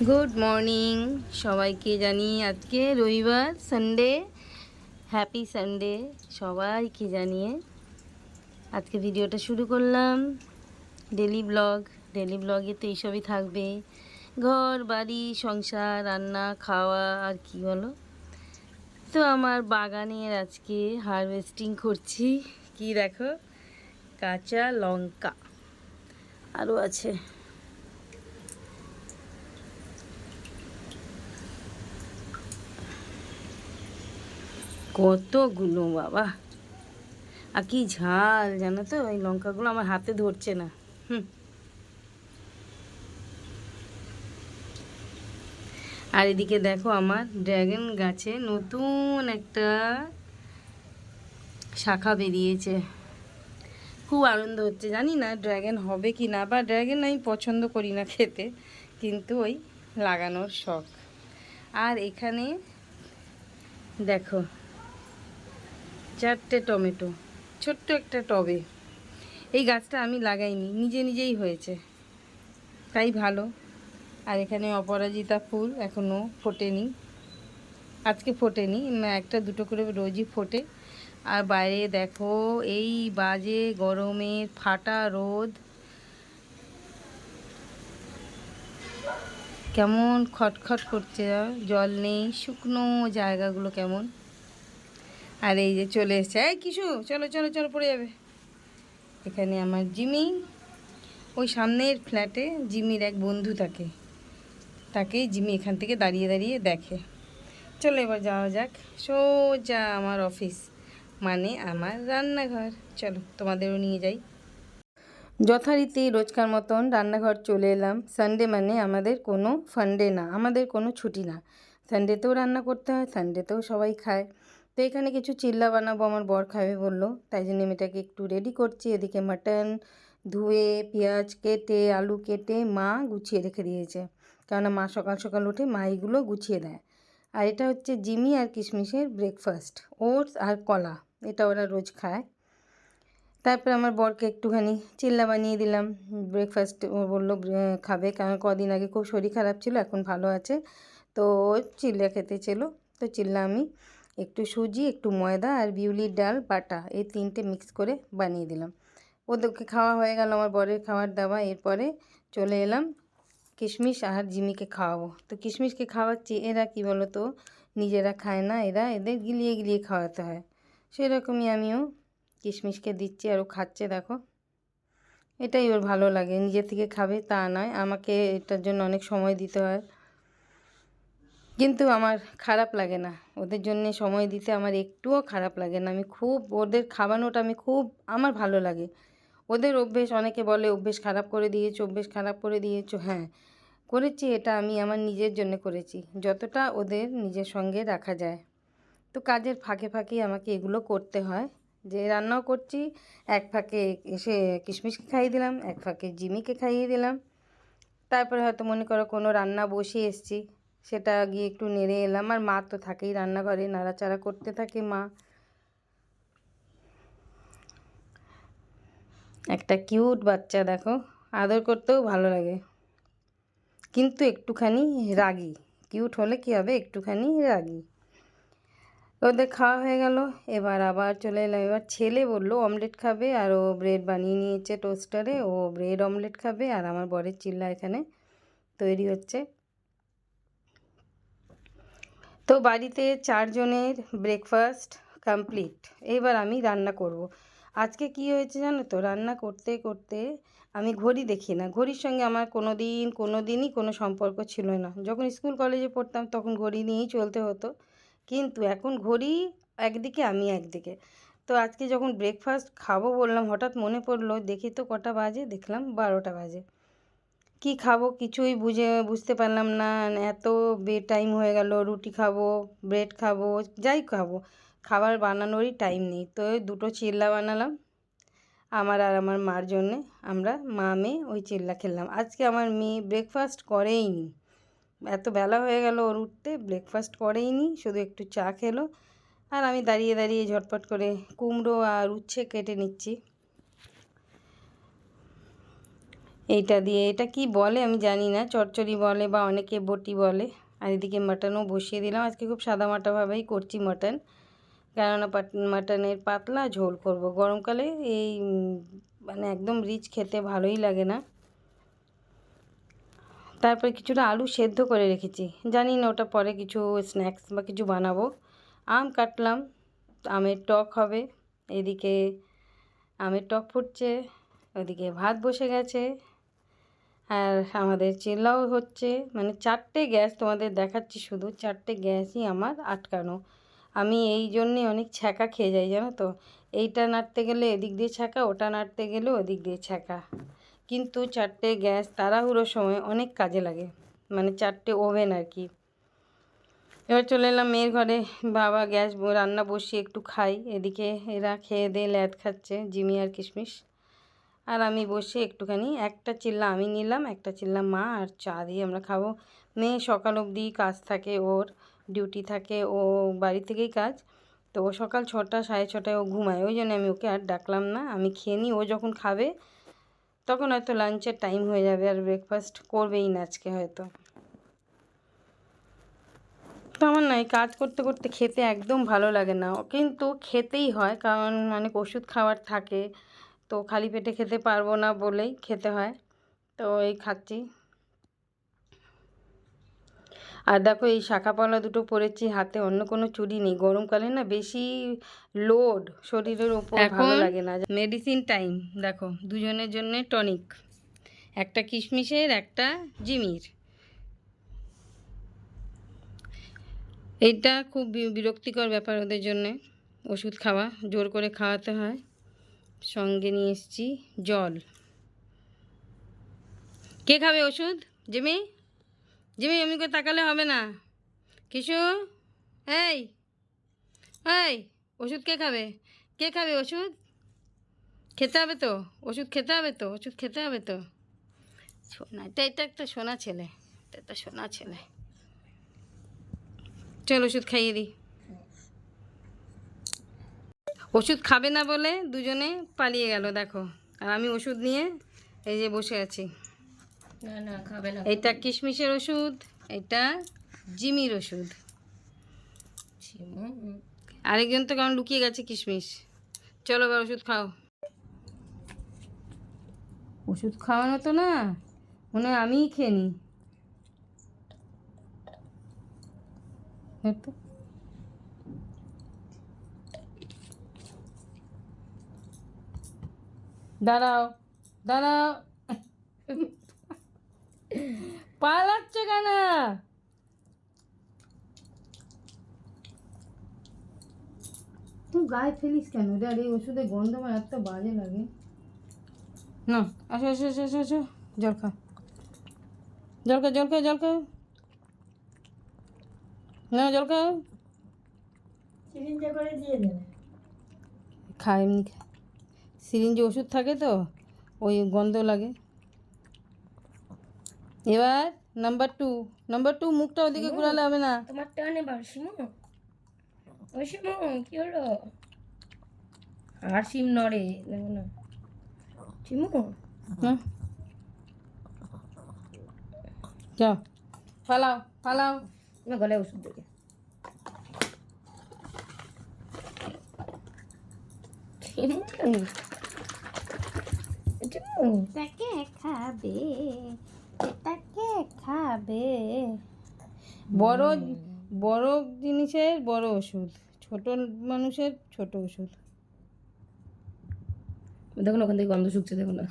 Good morning সবাইকে জানি আজকে রবিবার সানডে, হ্যাপি সানডে সবাইকে জানিয়ে আজকে ভিডিওটা শুরু করলাম। ডেলি ব্লগে তো এইসবই থাকবে, ঘর বাড়ি সংসার রান্না খাওয়া আর কি বলো। তো আমার বাগানের আজকে হারভেস্টিং করছি। কি দেখো, কাঁচা লঙ্কা আরও আছে। কতগুলো বাবা, আর কি ঝাল জানো তো, এই লঙ্কাগুলো আমার হাতে ধরছে না। আর এদিকে দেখো আমার ড্রাগন গাছে নতুন একটা শাখা বেরিয়েছে। খুব আনন্দ হচ্ছে, জানি না ড্রাগন হবে কি না, বা ড্রাগন আমি পছন্দ করি না খেতে, কিন্তু ওই লাগানোর শখ। আর এখানে দেখো 4টে টমেটো ছোট্ট একটা টবে। এই গাছটা আমি লাগাইনি, নিজেই হয়েছে, তাই ভালো। আর এখানে অপরাজিতা ফুল এখনও ফোটেনি, আজকে ফোটেনি, একটা দুটো করে রোজই ফোটে। আর বাইরে দেখো এই বাজে গরমের ফাটা রোদ, কেমন খটখট করছে, জল নেই, শুকনো জায়গাগুলো কেমন। আর এই যে চলে এসছে, এই কিছু চলো চলো চলো পড়ে যাবে। এখানে আমার জিমি, ওই সামনের ফ্ল্যাটে জিমির এক বন্ধু থাকে, তাকেই জিমি এখান থেকে দাঁড়িয়ে দাঁড়িয়ে দেখে। চলো এবার যাওয়া যাক সোজা আমার অফিস, মানে আমার রান্নাঘর। চলো তোমাদেরও নিয়ে যাই। যথারীতি রোজকার মতন রান্নাঘর চলে এলাম। সানডে মানে আমাদের কোনো ফান্ডে না, আমাদের কোনো ছুটি না। সানডেতেও রান্না করতে হয়, সানডেতেও সবাই খায়। তো এখানে কিছু চিল্লা বানাবো, আমার বর খাবে বললো, তাই জন্য মেয়েটাকে একটু রেডি করছি। এদিকে মাটন ধুয়ে পেঁয়াজ কেটে আলু কেটে মা গুছিয়ে রেখে দিয়েছে, কেননা মা সকাল সকাল উঠে মা এইগুলো গুছিয়ে দেয়। আর এটা হচ্ছে জিমি আর কিশমিশের ব্রেকফাস্ট, ওটস আর কলা, এটা ওরা রোজ খায়। তারপরে আমার বরকে একটুখানি চিল্লা বানিয়ে দিলাম। ব্রেকফাস্ট ও বললো খাবে, কারণ কদিন আগে খুব শরীর খারাপ ছিল, এখন ভালো আছে, তো চিল্লা খেতে ছিল। তো চিল্লা আমি একটু সুজি, একটু ময়দা আর বিউলির ডাল বাটা, এই 3টে মিক্স করে বানিয়ে দিলাম। ওদেরকে খাওয়া হয়ে গেল, আমার বরের খাবার দাওয়া। এরপরে চলে এলাম কিশমিশ আর জিমিকে খাওয়াবো। তো কিশমিশকে খাওয়াচ্ছি, এরা কি বলো তো নিজেরা খায় না, এদের গিলিয়ে গিলিয়ে খাওয়াতে হয়। সেরকমই আমিও কিশমিশকে দিচ্ছি, আর ও খাচ্ছে দেখো। এটাই ওর ভালো লাগে, নিজে থেকে খাবে তা নয়, আমাকে এটার জন্য অনেক সময় দিতে হয়, কিন্তু আমার খারাপ লাগে না। ওদের জন্যে সময় দিতে আমার একটুও খারাপ লাগে না। আমি খুব ওদের খাওয়ানোটা আমি খুব আমার ভালো লাগে। ওদের অভ্যেস, অনেকে বলে অভ্যেস খারাপ করে দিয়েছো, অভ্যেস খারাপ করে দিয়েছো। হ্যাঁ করেছি, এটা আমি আমার নিজের জন্য করেছি, যতটা ওদের নিজের সঙ্গে রাখা যায়। তো কাজের ফাঁকে ফাঁকে আমাকে এগুলো করতে হয়, যে রান্নাও করছি, এক ফাঁকে এসে কিশমিশকে খাইয়ে দিলাম, এক ফাঁকে জিমিকে খাইয়ে দিলাম। তারপরে হয়তো মনে করো কোনো রান্না বসিয়ে এসেছি, সেটা গিয়ে একটু নেড়ে এলাম। আর মা তো থাকেই রান্নাঘরে, নাড়াচাড়া করতে থাকে মা। একটা কিউট বাচ্চা দেখো, আদর করতেও ভালো লাগে, কিন্তু একটুখানি রাগী। কিউট হলে কী হবে, একটুখানি রাগী। ওদের খাওয়া হয়ে গেল, এবার আবার চলে এলাম। এবার ছেলে বললো অমলেট খাবে, আর ও ব্রেড বানিয়ে নিয়েছে টোস্টারে, ও ব্রেড অমলেট খাবে। আর আমার বরের চিল্লা এখানে তৈরি হচ্ছে। তো বাড়িতে 4 জনের ব্রেকফাস্ট কমপ্লিট। এবার আমি রান্না করব। আজকে কি হয়েছে জানো তো, রান্না করতে করতে আমি ঘড়ি দেখি না, ঘড়ির সঙ্গে আমার কোনো দিনই কোনো সম্পর্ক ছিল না। যখন স্কুল কলেজে পড়তাম তখন ঘড়ি নিয়েই চলতে হতো, কিন্তু এখন ঘড়ি একদিকে আমি একদিকে। তো আজকে যখন ব্রেকফাস্ট খাবো বললাম, হঠাৎ মনে পড়লো দেখি তো কটা বাজে, দেখলাম 12টা বাজে। কি খাবো কিছুই বুঝতে পারলাম না, এত টাইম হয়ে গেল। রুটি খাবো, ব্রেড খাবো, যাই খাবো, খাবার বানানোরই টাইম নেই। তো দুটো চিল্লা বানালাম আমার আর আমার মার জন্যে। আমরা মা মেয়ে ওই চিল্লা খেলাম। আজকে আমার মেয়ে ব্রেকফাস্ট করেই নি, এত বেলা হয়ে গেল ওর উঠতে, ব্রেকফাস্ট করেই নি, শুধু একটু চা খেলো। আর আমি দাঁড়িয়ে দাঁড়িয়ে ঝটপট করে কুমড়ো আর উচ্ছে কেটে নিচ্ছি। এইটা দিয়ে, এটা কি বলে আমি জানি না, চচ্চড়ি বলে বা অনেকে বটি বলে। আর এদিকে মাটনও বসিয়ে দিলাম। আজকে খুব সাদামাটাভাবেই করছি মাটন, কেননা মাটনের পাতলা ঝোল করব গরমকালে। এই মানে একদম রিচ খেতে ভালোই লাগে না। তারপরে কিছুটা আলু সেদ্ধ করে রেখেছি, জানি না ওটা পরে কিছু স্ন্যাক্স বা কিছু বানাবো। আম কাটলাম, আমের টক হবে। এদিকে আমের টক ফুটছে, ওদিকে ভাত বসে গেছে, আর আমাদের চিল্লাও হচ্ছে। মানে 4টে গ্যাস তোমাদের দেখাচ্ছি, শুধু 4টে গ্যাসই আমার আটকানো। আমি এই জন্যে অনেক ছ্যাঁকা খেয়ে যাই, জানো তো। এইটা নাড়তে গেলে এদিক দিয়ে ছ্যাঁকা, ওটা নাড়তে গেলে ওদিক দিয়ে ছ্যাঁকা। কিন্তু 4টে গ্যাস তাড়াহুড়োর সময় অনেক কাজে লাগে, মানে 4টে ওভেন আর কি। এবার চলে এলাম মেয়ের ঘরে। বাবা গ্যাস রান্না বসিয়ে একটু খাই, এদিকে এরা খেয়ে দিয়ে ল্যাদ খাচ্ছে, জিমি আর কিশমিশ। আর আমি বসে একটুখানি, একটা চিল্লা আমি নিলাম, একটা চিল্লা মা, আর চা দিয়ে আমরা খাবো। মেয়ে সকাল অবধি কাজ থাকে, ওর ডিউটি থাকে, ও বাড়ি থেকেই কাজ। তো ও সকাল 6টা 6:30টায় ও ঘুমায়, ওই জন্য আমি ওকে আর ডাকলাম না। আমি খেয়ে নিই, ও যখন খাবে তখন হয়তো লাঞ্চের টাইম হয়ে যাবে, আর ব্রেকফাস্ট করবেই না আজকে হয়তো। তো আমার না এই কাজ করতে করতে খেতে একদম ভালো লাগে না, কিন্তু খেতেই হয়, কারণ অনেক ওষুধ খাওয়ার থাকে। তো খালি পেটে খেতে পারবো না বলেই খেতে হয়। তো এই খাচ্ছি। আর দেখো এই শাখা পলা দুটো পরেছি হাতে, অন্য কোনো চুড়ি নেই। গরমকালে না বেশি লোড শরীরের ওপর ভালো লাগে না। মেডিসিন টাইম, দেখো দুজনের জন্য টনিক, একটা কিশমিশের একটা জিমির। এইটা খুব বিরক্তিকর ব্যাপার ওদের জন্যে, ওষুধ খাওয়া, জোর করে খাওয়াতে হয়। সঙ্গে নিয়ে এসেছি জল। কে খাবে ওষুধ? জিমি, জিমি এমনি করে তাকালে হবে না। কিছু, এই এই ওষুধ কে খাবে? কে খাবে ওষুধ? খেতে হবে তো, ওষুধ খেতে হবে তো, ওষুধ খেতে হবে তো। সোনা, এটা একটা সোনা ছেলে, এটা একটা সোনা ছেলে। চল ওষুধ খাইয়ে দিই। ওষুধ খাবে না বলে দুজনে পালিয়ে গেল দেখো, আর আমি ওষুধ নিয়ে এই যে বসে আছি। না না খাবে না। এইটা কিশমিশের ওষুধ, এটা জিমির ওষুধ। আরেকজন তো কেমন লুকিয়ে গেছে কিশমিশ। চলো এবার ওষুধ খাও। ওষুধ খাওয়ানো তো না, মনে হয় আমিই খেয়ে নিই। তো দাঁড়াও দাঁড়াও, পালাচ্ছে কেন? তুই গায়ে ফেলিস কেন? এটা এই ওষুধের গন্ধ আমার এত বাজে লাগে না। আসো আসো আসো আসো আসো, জল খাও, জল খাও, জল খাও, জল খাও, না জল খাও। সিরিঞ্জে করে দিয়ে দেবে। খা, এমনি খা। সিরিঞ্জে ওষুধ থাকে তো ওই গন্ধ লাগে। এবার নাম্বার টু, মুখটা ওদিকে ঘুরালে হবে না। তোমার টানে বাসিমু, বাসিমু কি হলো? আর সিম নড়ে দেখো না চিমু। হ্যাঁ, যাও পালাও পালাও। তোমার গলায় ওষুধ দেবে। চিমু চিমু তাকে খাবে, তাকে খাবে। বড় বড় জিনিসের বড় ওষুধ, ছোট মানুষের ছোট ওষুধ। দেখো না ওখান থেকে গন্ধ শুকছে, দেখো না।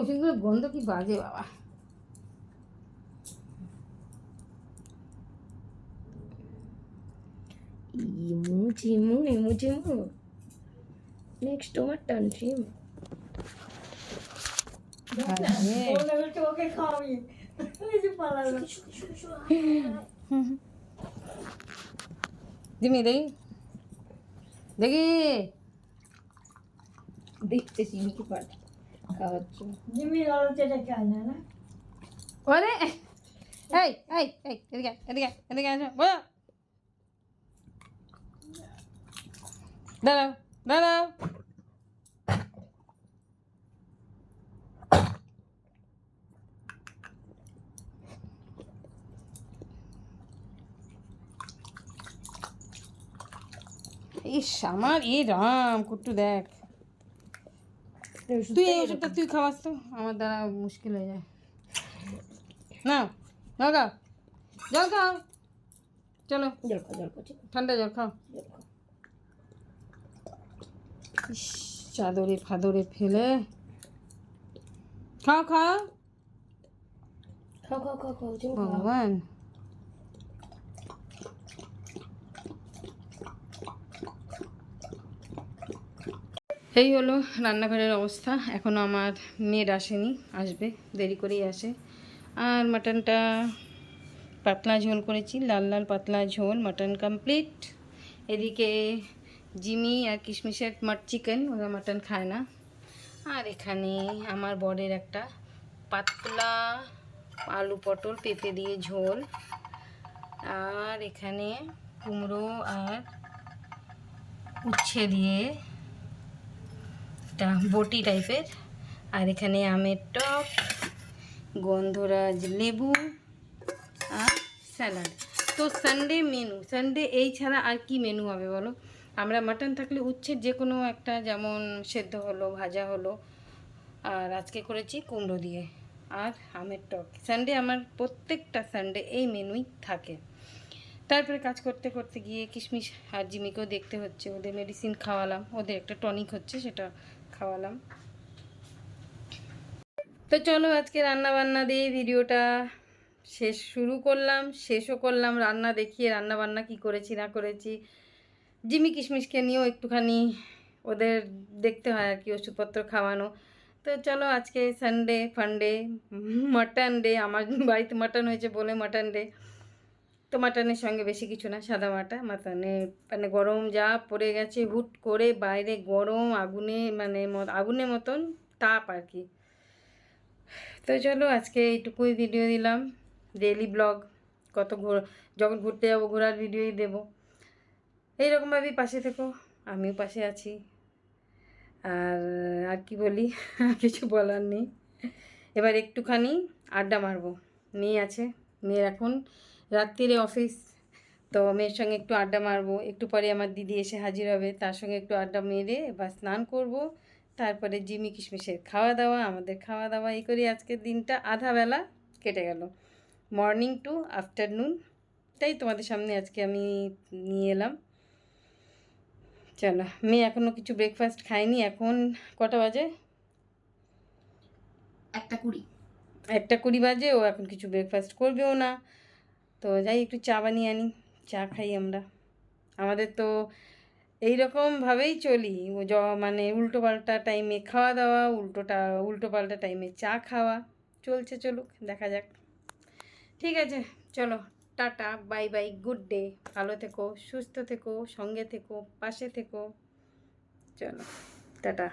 ওষুধগুলোর গন্ধ কি বাজে বাবা। ইমু চিমু ইমু চিমু, নেক্সট তোমার টার্ন চিমু। ওকে খাওয়াবি, জিমি দেখি দেখি, দেখতে সিমকি পাট খাওয়াচ্ছে। জিমি লড়ছে খায় না না। ওরে এই এই এই এদিকে এদিকে এদিকে আসো, বলো। দাঁড়াও দাঁড়াও, ইস আমার রাম কুট্টু দেখ, তুই এই ওষুধটা তুই খাওয়াস তো, আমার দ্বারা মুশকিল হয়ে যায়। না না গা, জল খাও, চলো জল খাও, জল খাও, ঠিক আছে, ঠান্ডা জল খাও। জল খাও। ইস চাদরে ফাদরে ফেলে খাও খাও। খাও খাও খাও খাও, চিমু খাও। ভগবান, এই হলো রান্নাঘরের অবস্থা। এখনও আমার মেয়ের আসেনি, আসবে, দেরি করেই আসে। আর মাটনটা পাতলা ঝোল করেছি, লাল লাল পাতলা ঝোল, মাটন কমপ্লিট। এদিকে জিমি আর কিশমিশের চিকেন, ওরা মাটন খায় না। আর এখানে আমার বরের একটা পাতলা আলু পটল পেঁপে দিয়ে ঝোল। আর এখানে কুমড়ো আর উচ্ছে দিয়ে একটা বটি টাইপের। আর এখানে আমের টক, গন্ধরাজ লেবু আর স্যালাড। তো সানডে মেনু, সানডে এই ছাড়া আর কি মেনু হবে বলো? আমরা মাটন থাকলে উচ্ছের যে কোনো একটা, যেমন সেদ্ধ হলো, ভাজা হলো। আর আজকে করেছি কুমড়ো দিয়ে আর আমের টক। সানডে আমার প্রত্যেকটা সানডে এই মেনুই থাকে। তারপরে কাজ করতে করতে গিয়ে কিশমিশ আর জিমিকেও দেখতে হচ্ছে, ওদের মেডিসিন খাওয়ালাম, ওদের একটা টনিক হচ্ছে সেটা খাওয়ালাম। তো চলো আজকে রান্না বান্না দিয়ে ভিডিওটা শুরু করলাম, শেষও করলাম। রান্না দেখিয়ে, রান্না বান্না কী করেছি না করেছি। জিমি কিশমিশকে নিয়েও একটুখানি ওদের দেখতে হয় আর কি, ওষুধপত্র খাওয়ানো। তো চলো আজকে সানডে ফান্ডে, মাটন ডে, আমার বাড়িতে মাটন হয়েছে বলে মাটন ডে। তো মাটনের সঙ্গে বেশি কিছু না, সাদা মাটনে মানে গরম যা পড়ে গেছে, হুট করে বাইরে গরম, আগুনে মানে আগুনের মতন তাপ আর কি। তো চলো আজকে এইটুকুই ভিডিও দিলাম, ডেইলি ব্লগ। যখন ঘুরতে যাবো ঘোরার ভিডিওই দেবো। এইরকমভাবেই পাশে থেকো, আমিও পাশে আছি। আর কি বলি, কিছু বলার নেই। এবার একটুখানি আড্ডা মারবো, মেয়ে আছে, মেয়ের এখন রাত্রিরে অফিস, তো মেয়ের সঙ্গে একটু আড্ডা মারবো। একটু পরে আমার দিদি এসে হাজির হবে, তার সঙ্গে একটু আড্ডা মেরে এবার স্নান করব। তারপরে জিমি কিশমিশের খাওয়া দাওয়া, আমাদের খাওয়া দাওয়া, এই করে আজকের দিনটা আধা বেলা কেটে গেল, মর্নিং টু আফটারনুন। তাই তোমাদের সামনে আজকে আমি নিয়ে এলাম। চলো, মেয়ে এখনও কিছু ব্রেকফাস্ট খায়নি। এখন কটা বাজে? 1:20। 1:20 বাজে, ও এখন কিছু ব্রেকফাস্ট করবেও না। তো যাই একটু চা বানিয়ে আনি, চা খাই আমরা। আমাদের তো এইরকমভাবেই চলি, মানে উল্টোপাল্টা টাইমে খাওয়া দাওয়া, উল্টোপাল্টা টাইমে চা খাওয়া চলছে। চলুক, দেখা যাক। ঠিক আছে, চলো tata, bye bye, good day. ভালো থেকো, সুস্থ থেকো, সঙ্গে থেকো, পাশে থেকো। চলো টাটা।